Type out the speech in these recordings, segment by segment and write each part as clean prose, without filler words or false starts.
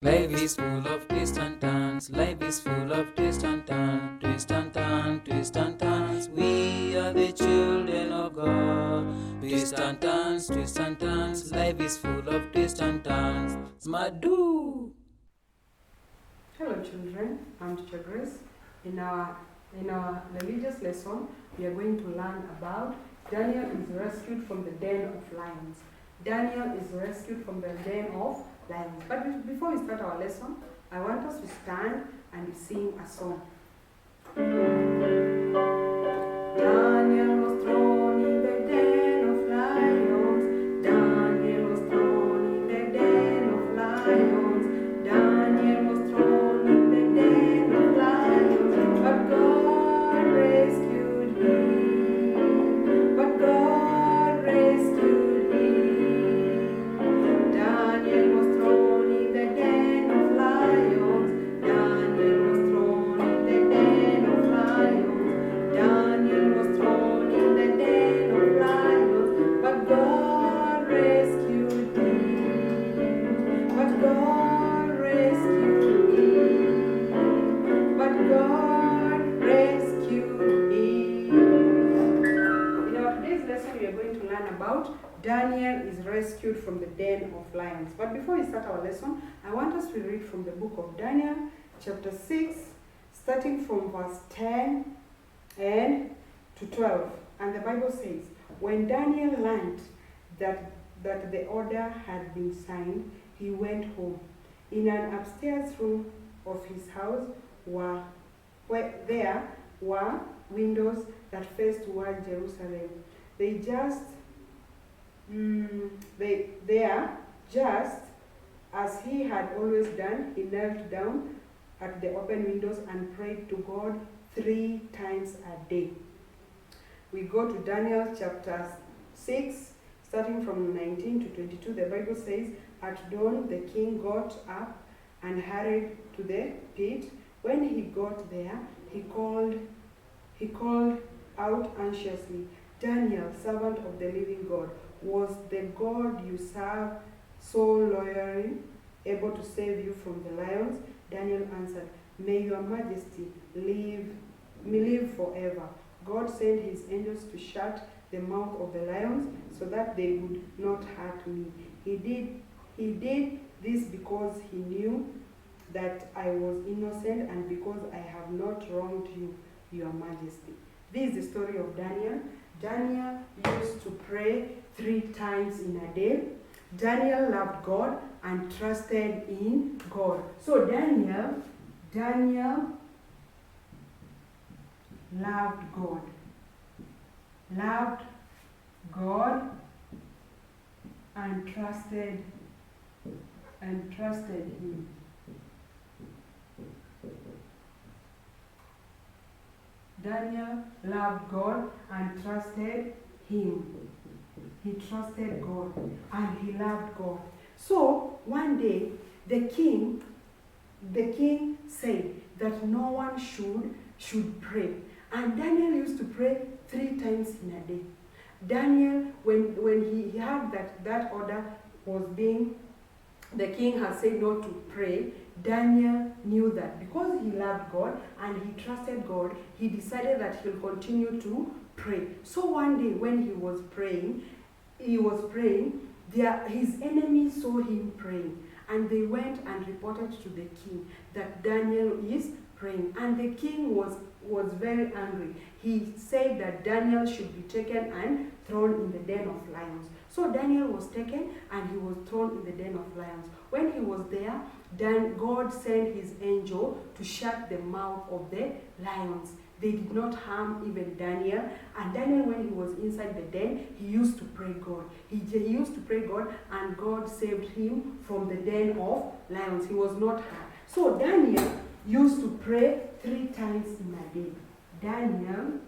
Life is full of twists and turns. Life is full of twists and turns. Twist and turn, twist and turns. We are the children of God. Twist and turns, twist and turns. Life is full of twists and turns. Smadu. Hello children, I'm Teacher Grace. In our religious lesson, we are going to learn about Daniel is rescued from the den of lions. Daniel is rescued from the den of lions. But before we start our lesson, I want us to stand and sing a song. Daniel was thrown in the den of lions. Daniel was thrown in the den of lions. Daniel was thrown in the den of lions. But God rescued him. But God rescued him. Daniel was thrown in the den of lions. Daniel was thrown in the den of lions. Daniel was thrown in the den of lions, but God rescued him. But God rescued him. But God rescued him. In our today's lesson, we are going to learn about Daniel is rescued from the den of lions. But before we start our lesson, I want us to read from the book of Daniel, chapter 6, starting from verse 10 and to 12. And the Bible says, when Daniel learned that the order had been signed, he went home. In an upstairs room of his house there were windows that faced toward Jerusalem. Just as he had always done, he knelt down at the open windows and prayed to God 3 times a day. We go to Daniel chapter 6, starting from 19 to 22. The Bible says, at dawn the king got up and hurried to the pit. When he got there, he called out anxiously, Daniel, servant of the living God, was the God you serve so loyally able to save you from the lions? Daniel answered, may your majesty live forever. God sent his angels to shut the mouth of the lions so that they would not hurt me. He did this because he knew that I was innocent and because I have not wronged you, your majesty. This is the story of Daniel. Daniel used to pray 3 times in a day. Daniel loved God and trusted in God. So Daniel loved God and trusted him. Daniel loved God and trusted him. He trusted God and he loved God. So one day the king said that no one should pray. And Daniel used to pray 3 times in a day. Daniel, when he heard that order was being, the king had said not to pray, Daniel knew that because he loved God and he trusted God, he decided that he'll continue to pray. So one day when he was praying, his enemies saw him praying, and they went and reported to the king that Daniel is praying. And the king was very angry. He said that Daniel should be taken and thrown in the den of lions. So Daniel was taken and he was thrown in the den of lions. When he was there, then God sent his angel to shut the mouth of the lions. They did not harm even Daniel. And Daniel, when he was inside the den, he used to pray God. He used to pray God, and God saved him from the den of lions. He was not hurt. So Daniel used to pray 3 times in a day. Daniel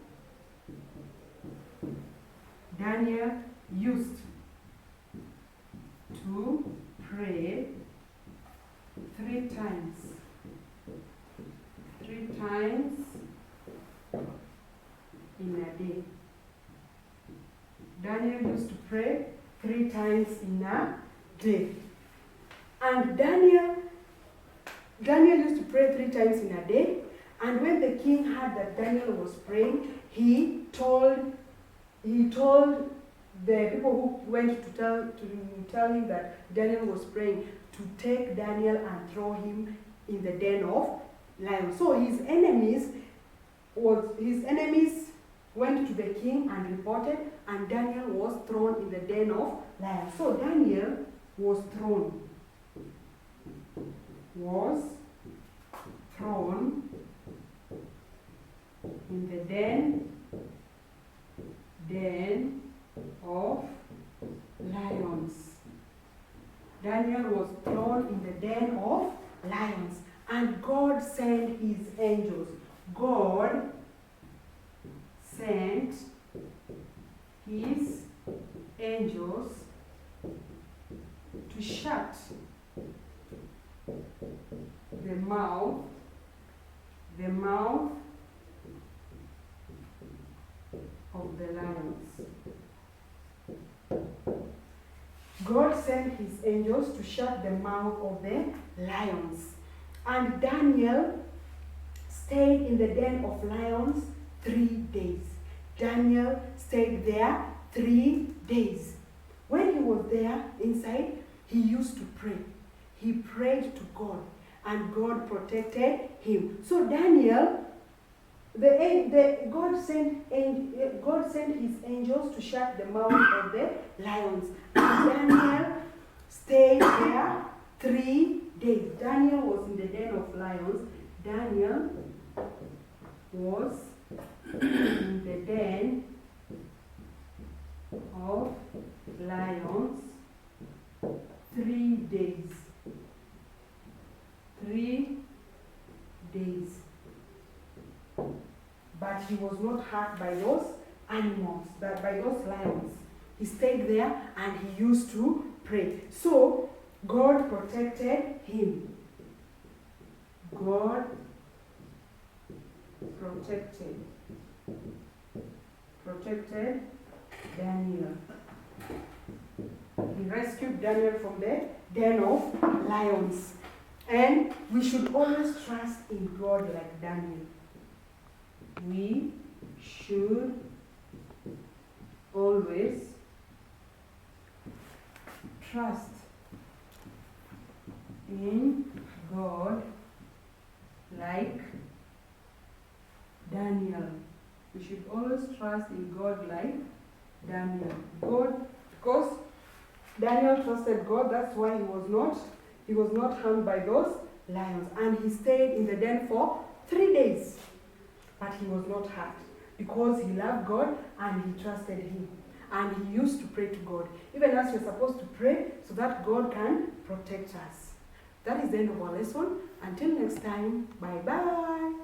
used to pray 3 times. 3 times in a day. Daniel used to pray 3 times in a day. And Daniel Daniel used to pray 3 times in a day, and when the king heard that Daniel was praying, he told the people who went to tell him that Daniel was praying to take Daniel and throw him in the den of lions. So his enemies went to the king and reported, and Daniel was thrown in the den of lions. So Daniel was thrown in the den of lions. Daniel was thrown in the den of lions, and God sent his angels. God sent his angels to shut the mouth of the lions. God sent his angels to shut the mouth of the lions. And Daniel stayed in the den of lions 3 days. Daniel stayed there 3 days. When he was there inside, he used to pray. He prayed to God, and God protected him. So Daniel, God sent his angels to shut the mouth of the lions. And Daniel stayed there 3 days. Daniel was in the den of lions. Daniel was in the den of lions 3 days. 3 days. But he was not hurt by those animals, by those lions. He stayed there and he used to pray. So God protected him. God protected Daniel. He rescued Daniel from the den of lions. And we should always trust in God like Daniel. We should always trust in God like Daniel. We should always trust in God like Daniel. Because Daniel trusted God, that's why he was not harmed by those lions. And he stayed in the den for 3 days. But he was not hurt because he loved God and he trusted him. And he used to pray to God, even as you're supposed to pray so that God can protect us. That is the end of our lesson. Until next time, bye-bye.